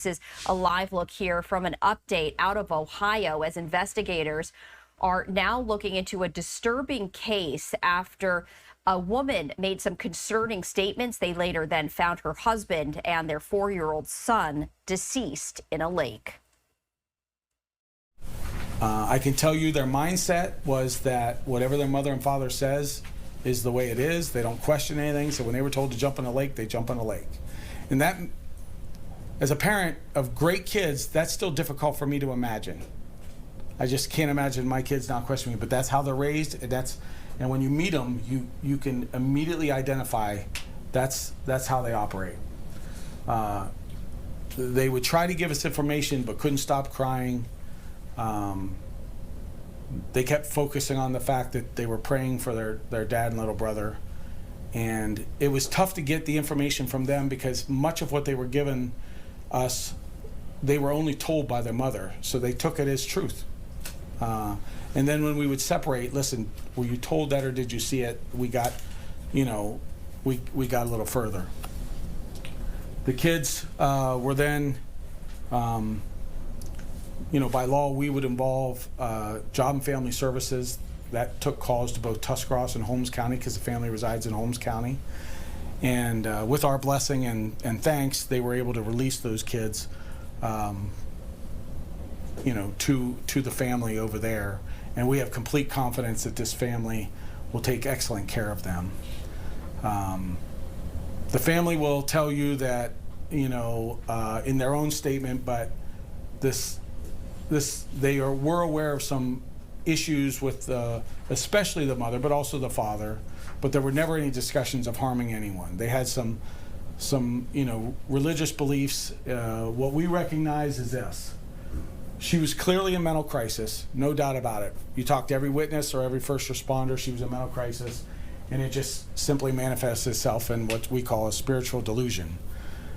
This is a live look here from an update out of Ohio as investigators are now looking into a disturbing case after a woman made some concerning statements. They later then found her husband and their 4-year-old son deceased in a lake. I can tell you their mindset was that whatever their mother and father says is the way it is. They don't question anything. So when they were told to jump in a lake, they jump in a lake. And that, as a parent of great kids, that's still difficult for me to imagine. I just can't imagine my kids not questioning me, but that's how they're raised. And when you meet them, you can immediately identify that's how they operate. They would try to give us information, but couldn't stop crying. They kept focusing on the fact that they were praying for their dad and little brother. And it was tough to get the information from them because much of what they were given us, they were only told by their mother. So they took it as truth. And then when we would separate, listen, were you told that or did you see it? We got, we got a little further. The kids were then, by law, we would involve Job and Family Services. That took calls to both Tuscarawas and Holmes County because the family resides in Holmes County. And with our blessing and thanks, they were able to release those kids, to the family over there. And we have complete confidence that this family will take excellent care of them. The family will tell you that, in their own statement, but we're aware of some issues with especially the mother, but also the father. But there were never any discussions of harming anyone. They had some religious beliefs. What we recognize is this. She was clearly in mental crisis, no doubt about it. You talk to every witness or every first responder, she was in mental crisis, and it just simply manifests itself in what we call a spiritual delusion.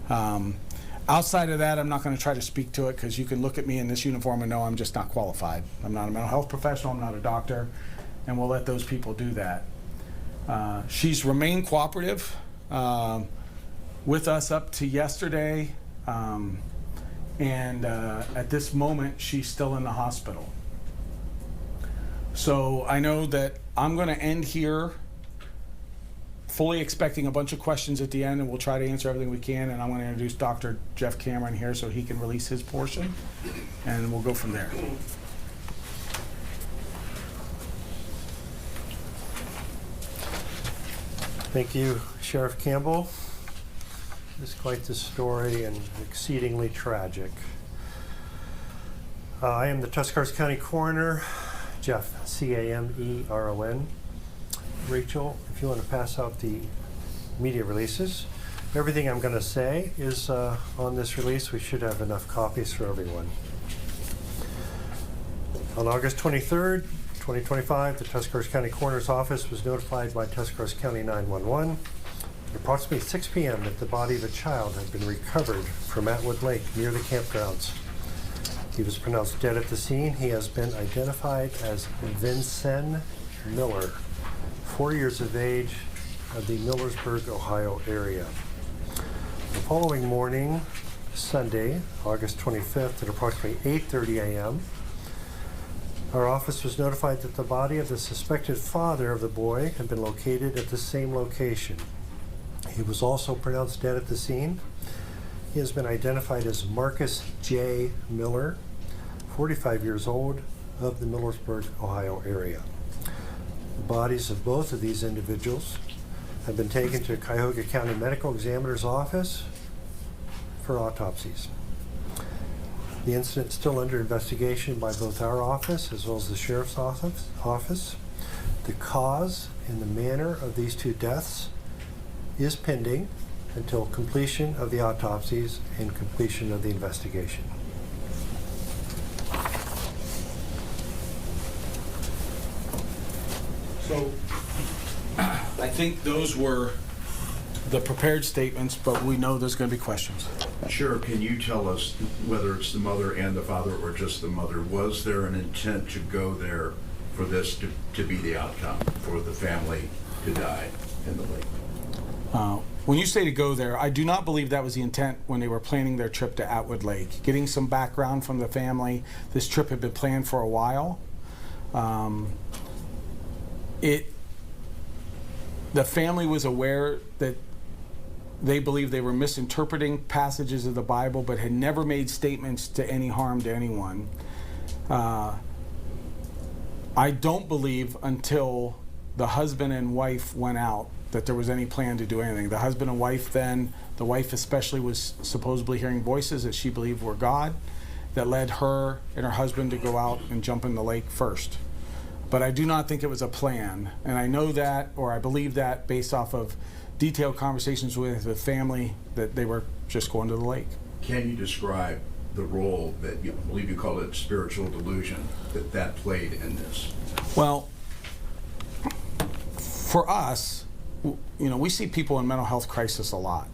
Outside of that, I'm not going to try to speak to it because you can look at me in this uniform and know I'm just not qualified. I'm not a mental health professional, I'm not a doctor, and we'll let those people do that. She's remained cooperative with us up to yesterday, and at this moment, she's still in the hospital. So I know that I'm going to end here fully expecting a bunch of questions at the end, and we'll try to answer everything we can. And I'm going to introduce Dr. Jeff Cameron here so he can release his portion, and we'll go from there. Thank you, Sheriff Campbell. This is quite the story and exceedingly tragic. I am the Tuscarawas County Coroner, Jeff, C-A-M-E-R-O-N. Rachel, if you want to pass out the media releases. Everything I'm going to say is on this release. We should have enough copies for everyone. On August 23rd, 2025, the Tuscarawas County Coroner's Office was notified by Tuscarawas County 911 at approximately 6 p.m. that the body of a child had been recovered from Atwood Lake near the campgrounds. He was pronounced dead at the scene. He has been identified as Vincent Miller, 4 years of age, of the Millersburg, Ohio area. The following morning, Sunday, August 25th, at approximately 8:30 a.m., our office was notified that the body of the suspected father of the boy had been located at the same location. He was also pronounced dead at the scene. He has been identified as Marcus J. Miller, 45 years old, of the Millersburg, Ohio area. The bodies of both of these individuals have been taken to Cuyahoga County Medical Examiner's Office for autopsies. The incident is still under investigation by both our office as well as the Sheriff's Office. The cause and the manner of these two deaths is pending until completion of the autopsies and completion of the investigation. So I think those were the prepared statements, but we know there's going to be questions. Sure. Can you tell us whether it's the mother and the father or just the mother? Was there an intent to go there for this to be the outcome, for the family to die in the lake? When you say to go there, I do not believe that was the intent when they were planning their trip to Atwood Lake. Getting some background from the family, this trip had been planned for a while. The family was aware that they believed they were misinterpreting passages of the Bible, but had never made statements to any harm to anyone. I don't believe until the husband and wife went out that there was any plan to do anything. The husband and wife then, the wife especially, was supposedly hearing voices that she believed were God that led her and her husband to go out and jump in the lake first. But I do not think it was a plan. And I know that, or I believe that, based off of detailed conversations with the family, that they were just going to the lake. Can you describe the role that I believe you call it spiritual delusion that played in this? Well, for us, we see people in mental health crisis a lot.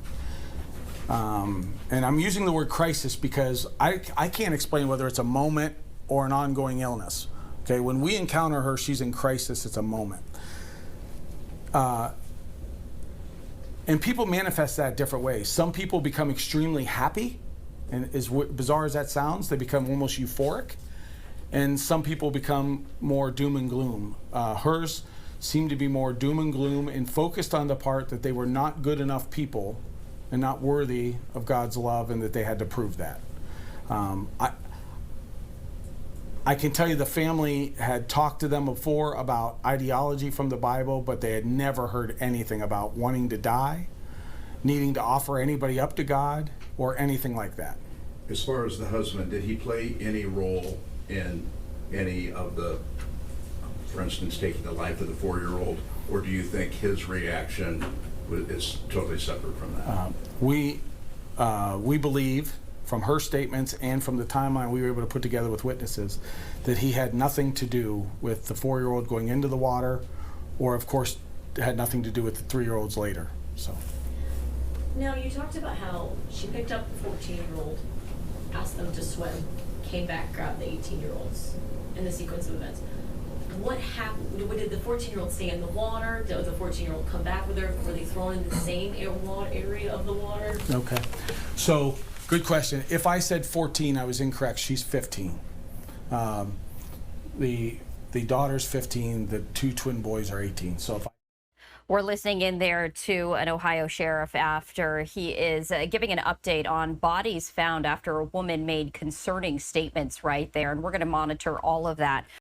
And I'm using the word crisis because I can't explain whether it's a moment or an ongoing illness. Okay, when we encounter her, she's in crisis, it's a moment. And people manifest that different ways. Some people become extremely happy, and as bizarre as that sounds, they become almost euphoric. And some people become more doom and gloom. Hers seemed to be more doom and gloom and focused on the part that they were not good enough people and not worthy of God's love, and that they had to prove that. I can tell you the family had talked to them before about ideology from the Bible, but they had never heard anything about wanting to die, needing to offer anybody up to God, or anything like that. As far as the husband, did he play any role in any of the, for instance, taking the life of the 4-year-old, or do you think his reaction is totally separate from that? We believe, from her statements and from the timeline we were able to put together with witnesses, that he had nothing to do with the 4-year-old going into the water, or of course had nothing to do with the 3-year-olds later. So. Now, you talked about how she picked up the 14-year-old, asked them to swim, came back, grabbed the 18-year-olds in the sequence of events. What happened? Did the 14-year-old stay in the water? Did the 14-year-old come back with her? Were they thrown in the same area of the water? Okay. So, good question. If I said 14, I was incorrect. She's 15. The daughter's 15. The 2 twin boys are 18. So if We're listening in there to an Ohio sheriff after he is giving an update on bodies found after a woman made concerning statements right there. And we're going to monitor all of that